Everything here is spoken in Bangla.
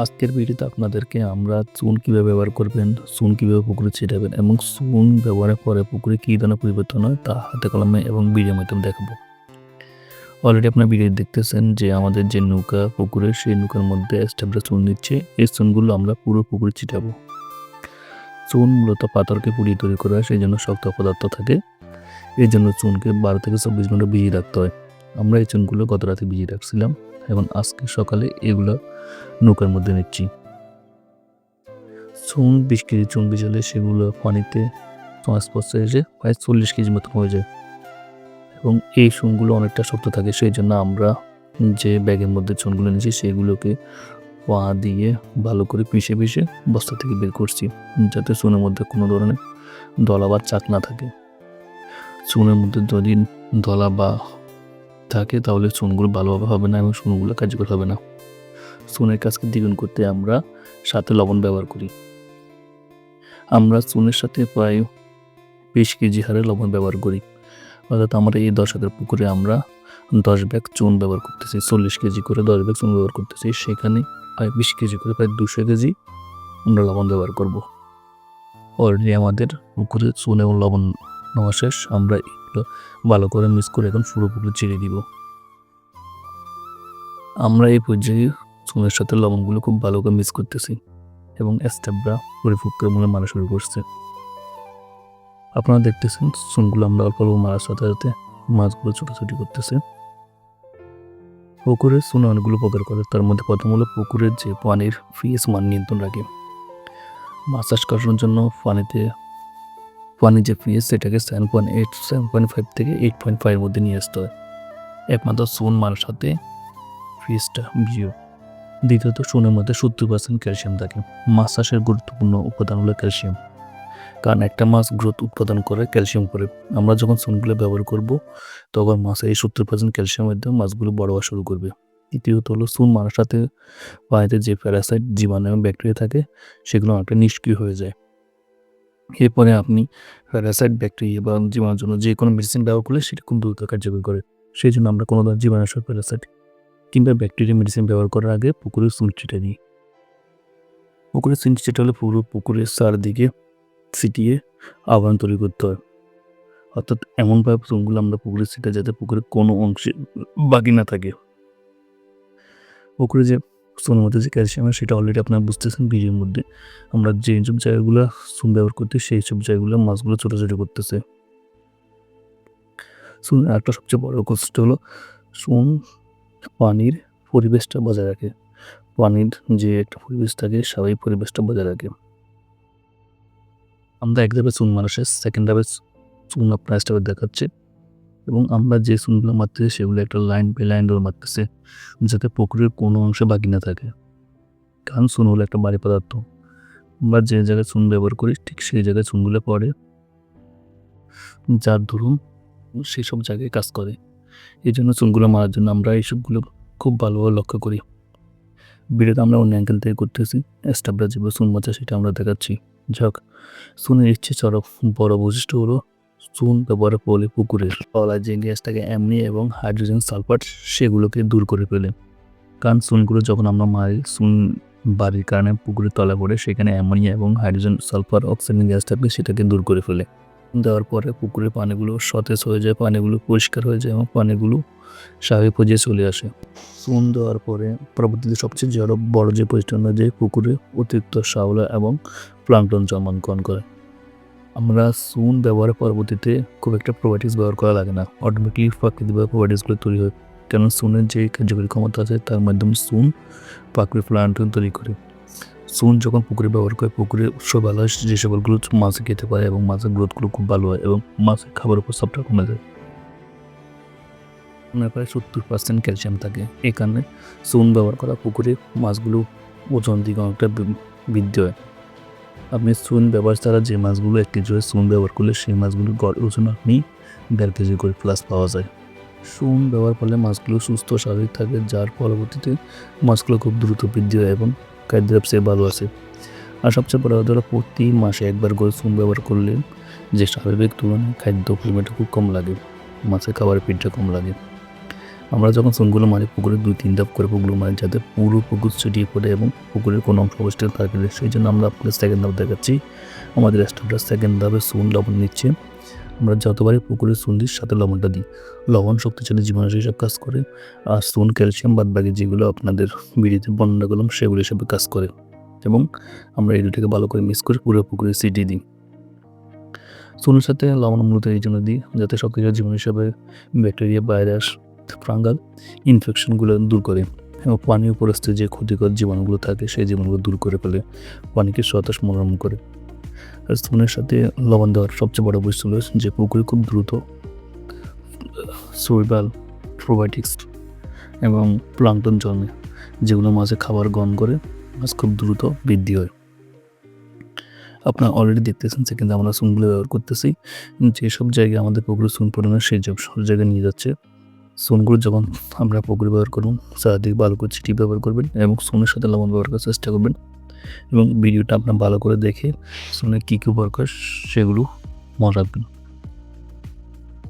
আজকের ভিডিওতে আপনাদেরকে আমরা চুন কীভাবে ব্যবহার করবেন, চুন কীভাবে পুকুরে ছিটাবেন এবং চুন ব্যবহারের পরে পুকুরে কী ধরনের পরিবর্তন হয় তা হাতে কলমে এবং ভিডিওর মাধ্যমে দেখাবো। অলরেডি আপনার ভিডিও দেখতেছেন যে আমাদের যে নৌকা পুকুরে সেই নৌকার মধ্যে স্টাফরা চুন দিচ্ছে। এই চুনগুলো আমরা পুরো পুকুরে ছিটাবো। চুন মূলত পাথরকে পুড়িয়ে তৈরি করা হয়, সেই জন্য শক্ত পদার্থ থাকে। এই জন্য চুনকে 12 থেকে 24 ঘন্টা ভিজিয়ে রাখতে হয়। আমরা এই চুনগুলো গত রাতে ভিজিয়ে রাখছিলাম এবং আজকে সকালে এগুলো নৌকার মধ্যে নিচ্ছি। চুন 20 কেজি চুন ভিজালে সেগুলো পানিতে সংস্পর্শে এসে প্রায় 40 কেজি মতো হয়ে যায় এবং এই চুনগুলো অনেকটা শক্ত থাকে। সেই জন্য আমরা যে ব্যাগের মধ্যে চুনগুলো নিয়েছি সেগুলোকে পা দিয়ে ভালো করে পিষে বস্তা থেকে বের করছি, যাতে চুনের মধ্যে কোনো ধরনের দলা বা চাক না থাকে। চুনের মধ্যে যদি দলা বা থাকে তাহলে চুনগুলো ভালোভাবে হবে না এবং চুনগুলো কার্যকর হবে না। চুনের কাজকে দ্বিগুণ করতে আমরা সাথে লবণ ব্যবহার করি। আমরা চুনের সাথে প্রায় 20 কেজি হারে লবণ ব্যবহার করি। অর্থাৎ আমরা এই 10 একর পুকুরে আমরা 10 ব্যাগ চুন ব্যবহার করতেছি। 40 কেজি করে 10 ব্যাগ চুন ব্যবহার করতেছি। সেখানে প্রায় 20 কেজি করে প্রায় 200 কেজি আমরা লবণ ব্যবহার করব। অলরেডি আমাদের পুকুরে চুন এবং লবণ নেওয়া শেষ। আমরা এগুলো ভালো করে মিক্স করে এখন পুরো পুকুরে ছিটিয়ে দিব। আমরা এই পর্যায়ে চুনের সাথে লবণগুলো খুব ভালো করে মিক্স করতেছি এবং স্টাফরা পরিপক্কভাবে মারা শুরু করছে। আপনারা দেখতেছেন চুনগুলো আমরা অল্প অল্প মারার সাথে সাথে মাছগুলো ছোটাছুটি করতেছে। পুকুরের চুন অনেকগুলো উপকার করে, তার মধ্যে প্রথম হলো পুকুরের যে পানির পিএইচ মান নিয়ন্ত্রণ রাখে। মাছ চাষ করার জন্য পানির যে পিএইচ সেটাকে 7.8 7.5 থেকে 8.5 এর মধ্যে নিয়ে আসতে হয়। একমাত্র চুন মারার সাথে পিএইচটা বিয়োগ। দ্বিতীয়ত চুনের মধ্যে 70% ক্যালসিয়াম থাকে। মাছ চাষের গুরুত্বপূর্ণ উপাদান হলো ক্যালসিয়াম, কারণ একটা মাছ গ্রোথ উৎপাদন করে ক্যালসিয়াম করে। আমরা যখন চুনগুলো ব্যবহার করব তখন মাছের এই 70% ক্যালসিয়ামের মাধ্যমে মাছগুলো বড় হওয়া শুরু করবে। তৃতীয়ত হলো চুন মারার সাথে পানিতে যে প্যারাসাইট, জীবাণু এবং ব্যাকটেরিয়া থাকে সেগুলো অনেকটা নিষ্ক্রিয় হয়ে যায়। এরপরে আপনি প্যারাসাইট, ব্যাকটেরিয়া বা জীবাণুর জন্য যে কোনো মেডিসিন ব্যবহার করলে সেটা খুব দ্রুত কার্যকর করে। সেই জন্য আমরা কোনো ধরনের জীবাণুনাশক, প্যারাসাইট কিংবা ব্যাকটেরিয়া মেডিসিন ব্যবহার করার আগে পুকুরে চুন ছিটিয়ে দিই। পুকুরে চুন ছিটালে পুরো পুকুরের চারদিকে ছিটিয়ে আবরণ তৈরি করতে হয়। অর্থাৎ এমনভাবে চুনগুলো আমরা পুকুরে ছিটাই যাতে পুকুরের কোনো অংশে বাকি না থাকে। পুকুরে যে চুনের মধ্যে যে ক্যালসিয়াম সেটা অলরেডি আপনারা বুঝতেছেন ভিডিওর মধ্যে। আমরা যেসব জায়গাগুলো চুন ব্যবহার করতে সেই সব জায়গাগুলো মাছগুলো ছোটাছুটি করতেছে। চুনের আরেকটা সবচেয়ে বড় কষ্ট হলো চুন পানির পরিবেশটা বজায় রাখে। পানির যে একটা পরিবেশ থাকে স্বাভাবিক পরিবেশটা বজায় রাখে। আমরা এক ধাপে চুন মারা শেষ, সেকেন্ড ধাপে চুন আপনার স্টাফে দেখাচ্ছে এবং আমরা যে চুনগুলো মারতেছি সেগুলো একটা লাইন বাই লাইন ধরে মারতেছে যাতে পুকুরের কোনো অংশে বাকি না থাকে। কারণ চুন হলো একটা ভারী পদার্থ। আমরা যে জায়গায় চুন ব্যবহার করি ঠিক সেই জায়গায় চুনগুলো পড়ে, যার ধরুন সেসব জায়গায় কাজ করে। এই জন্য চুনগুলো মারার জন্য আমরা এইসবগুলো খুব ভালোভাবে লক্ষ্য করি। ভিডিওতে আমরা অন্য অ্যাঙ্গেল থেকে করতেছি, স্টাফরা যেভাবে চুন মারছে সেটা আমরা দেখাচ্ছি। যাক, চুনের ইচ্ছে চরক বড় বৈশিষ্ট্য হলো চুন ব্যবহারের ফলে পুকুরের তলায় যে গ্যাস থাকে অ্যামোনিয়া এবং হাইড্রোজেন সালফার সেগুলোকে দূর করে ফেলে। কারণ চুনগুলো যখন আমরা মারি, চুন বাড়ির কারণে পুকুরের তলায় পড়ে সেখানে অ্যামোনিয়া এবং হাইড্রোজেন সালফার অক্সিজেন গ্যাস থাকবে, সেটাকে দূর করে ফেলে। দেওয়ার পরে পুকুরের পানিগুলো সতেজ হয়ে যায়, পানিগুলো পরিষ্কার হয়ে যায় এবং পানিগুলো স্বাভাবিক পর্যায়ে চলে আসে। চুন দেওয়ার পরে পরবর্তীতে সবচেয়ে বড় যে পরিষ্কার যে পুকুরে অতিরিক্ত শ্যাওলা এবং প্লাঙ্কটন জন্মগ্রহণ করে। আমরা চুন ব্যবহারের পরবর্তীতে খুব একটা প্রোবায়োটিক্স ব্যবহার করা লাগে না, অটোমেটিকলি প্রাকৃতিকভাবে প্রোবায়োটিক্সগুলো তৈরি হয়। কারণ চুনের যে কার্যকরী ক্ষমতা আছে তার মাধ্যমে চুন প্রাকৃতিক প্লাঙ্কটন তৈরি করে। চুন যখন পুকুরে ব্যবহার করে পুকুরে ভালো হয় যে সকলগুলো মাছে খেতে পারে এবং মাছের গ্রোথগুলো খুব ভালো হয় এবং মাছের খাবার উপর চাপটা কমে যায়। প্রায় 70% ক্যালসিয়াম থাকে। এই কারণে চুন ব্যবহার করা পুকুরে মাছগুলো ওজন দিকে অনেকটা বৃদ্ধি হয়। আপনি চুন ব্যবহার ছাড়া যে মাছগুলো 1 কেজি চুন ব্যবহার করলে সেই মাছগুলোর গড় ওজন আপনি 1.5 কেজি করে প্লাস পাওয়া যায়। চুন ব্যবহার করলে মাছগুলো সুস্থ স্বাভাবিক থাকে, যার পরবর্তীতে মাছগুলো খুব দ্রুত বৃদ্ধি হয় এবং খাদ্যের চেয়ে ভালো আছে। আর সবচেয়ে বড় কথা হলো প্রতি মাসে একবার করে চুন ব্যবহার করলে যে স্বাভাবিক তুলনায় খাদ্য পরিমাণটা খুব কম লাগে, মাছের খাবারের পিঠটা কম লাগে। আমরা যখন চুনগুলো মারি পুকুরে 2-3 ধাপ করে পুকুর মারি যাতে পুরো পুকুর ছড়িয়ে পড়ে এবং পুকুরের কোনো অংশ অবশিষ্ট থাকে না। সেই জন্য আমরা আপনাদের সেকেন্ড ধাপ দেখাচ্ছি। আমাদের এস্টাবলার সেকেন্ড ধাপে চুন লবণ নিচ্ছে। আমরা যতবারই পুকুরে চুন দিই সাথে লবণটা দিই। লবণ শক্তিশালী জীবাণুনাশক হিসেবে কাজ করে, আর চুন ক্যালসিয়াম বাদবাকি যেগুলো আপনাদের ভিডিওতে বর্ণনা করলাম সেগুলো হিসেবে কাজ করে, এবং আমরা এই দুটোকে ভালো করে মিক্স করে পুরো পুকুরে ছিটিয়ে দিই। চুনের সাথে লবণ মূলত এই জন্য দিই যাতে শক্তিশালী জীবাণু হিসাবে ব্যাকটেরিয়া, ভাইরাস, ফাঙ্গাল ইনফেকশনগুলো দূর করে এবং পানীয় পরিস্থিতিতে যে ক্ষতিকর জীবাণুগুলো থাকে সেই জীবাণুগুলো দূর করে ফেলে, পানিকে সতেজ মনোরম করে। আর চুনের সাথে লবণ দেওয়ার সবচেয়ে বড় বৈশিষ্ট্য হলো যে পুকুরে খুব দ্রুত শৈবাল, প্রোবায়োটিক্স এবং প্লাঙ্কটন জন্মে, যেগুলো মাছে খাবার গ্রহণ করে মাছ খুব দ্রুত বৃদ্ধি হয়। আপনারা অলরেডি দেখতেছেন সেখানে আমরা চুনগুলো ব্যবহার করতেছি। যেসব জায়গায় আমাদের পুকুরে চুন পরিমাণ সেই সব জায়গায় নিয়ে যাচ্ছে। চুনগুলো যখন আমরা পুকুরে ব্যবহার করুন চারদিকে ভালো করে ছিটিয়ে ব্যবহার করবেন এবং চুনের সাথে লবণ ব্যবহার করার চেষ্টা করবেন, এবং ভিডিওটা আপনার ভালো করে দেখে চুনের কী কী ব্যবহার করে সেগুলো মনে রাখবেন।